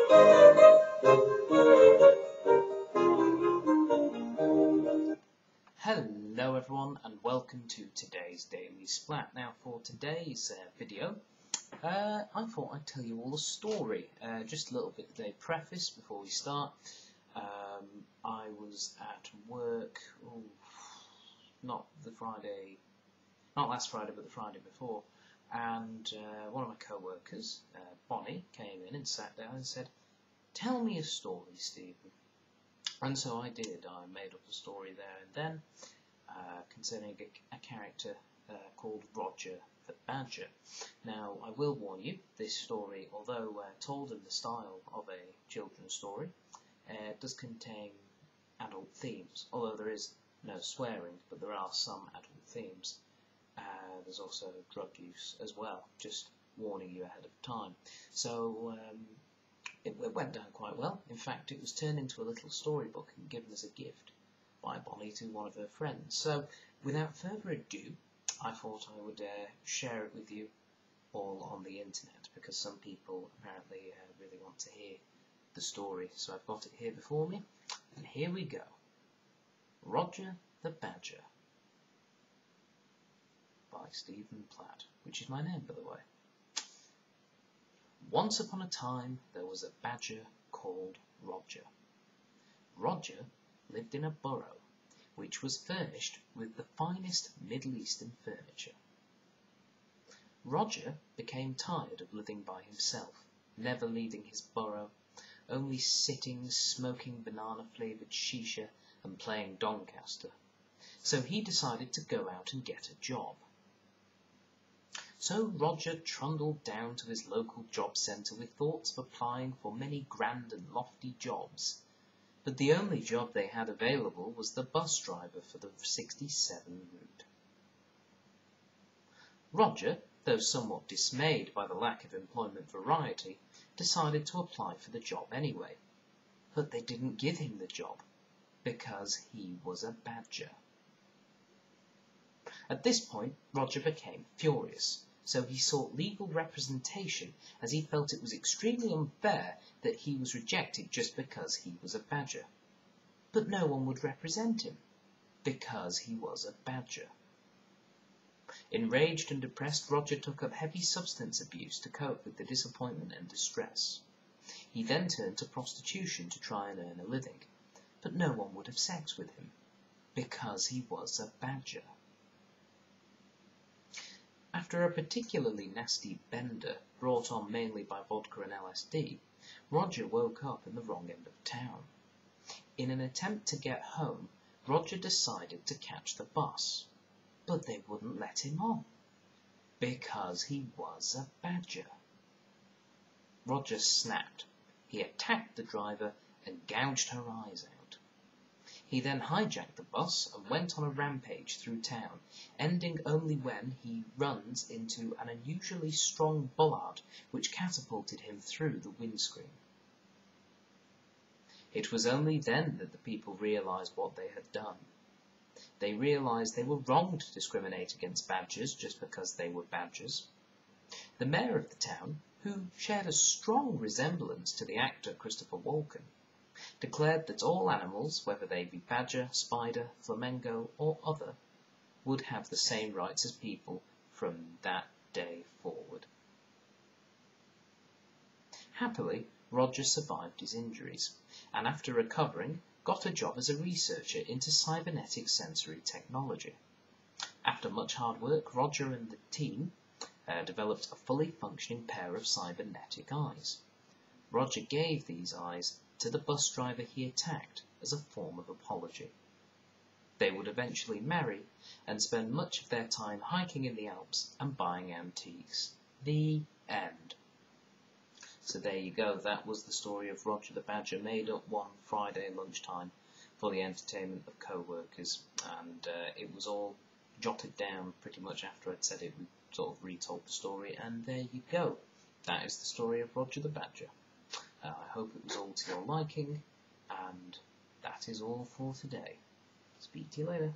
Hello everyone and welcome to today's Daily Splat. Now for today's video, I thought I'd tell you all a story. Just a little bit of a preface before we start. I was at work, not last Friday but the Friday before, and one of my co-workers, Bonnie, came in and sat down and said, "Tell me a story, Stephen." And so I did. I made up a story there and then concerning a character called Roger the Badger. Now, I will warn you, this story, although told in the style of a children's story, does contain adult themes, although there is no swearing, but there are some adult themes. There's also drug use as well, just warning you ahead of time. So it went down quite well. In fact, it was turned into a little storybook and given as a gift by Bonnie to one of her friends. So without further ado, I thought I would share it with you all on the internet, because some people apparently really want to hear the story. So I've got it here before me, and here we go. Roger the Badger by Stephen Platt, which is my name, by the way. Once upon a time there was a badger called Roger. Roger lived in a burrow which was furnished with the finest Middle Eastern furniture. Roger became tired of living by himself, never leaving his burrow, only sitting, smoking banana-flavoured shisha and playing Doncaster. So he decided to go out and get a job. So Roger trundled down to his local job centre with thoughts of applying for many grand and lofty jobs. But the only job they had available was the bus driver for the 67 route. Roger, though somewhat dismayed by the lack of employment variety, decided to apply for the job anyway. But they didn't give him the job, because he was a badger. At this point, Roger became furious. So he sought legal representation, as he felt it was extremely unfair that he was rejected just because he was a badger. But no one would represent him, because he was a badger. Enraged and depressed, Roger took up heavy substance abuse to cope with the disappointment and distress. He then turned to prostitution to try and earn a living, but no one would have sex with him, because he was a badger. After a particularly nasty bender, brought on mainly by vodka and LSD, Roger woke up in the wrong end of town. In an attempt to get home, Roger decided to catch the bus, but they wouldn't let him on, because he was a badger. Roger snapped. He attacked the driver and gouged her eyes out. He then hijacked the bus and went on a rampage through town, ending only when he runs into an unusually strong bollard which catapulted him through the windscreen. It was only then that the people realised what they had done. They realised they were wrong to discriminate against badgers just because they were badgers. The mayor of the town, who shared a strong resemblance to the actor Christopher Walken, declared that all animals, whether they be badger, spider, flamenco, or other, would have the same rights as people from that day forward. Happily, Roger survived his injuries, and after recovering, got a job as a researcher into cybernetic sensory technology. After much hard work, Roger and the team developed a fully functioning pair of cybernetic eyes. Roger gave these eyes to the bus driver he attacked as a form of apology. They would eventually marry and spend much of their time hiking in the Alps and buying antiques. The end. So there you go, that was the story of Roger the Badger, made up one Friday lunchtime for the entertainment of co-workers, and it was all jotted down pretty much after I'd said it. We sort of retold the story, and there you go. That is the story of Roger the Badger. I hope it was all to your liking, and that is all for today. Speak to you later.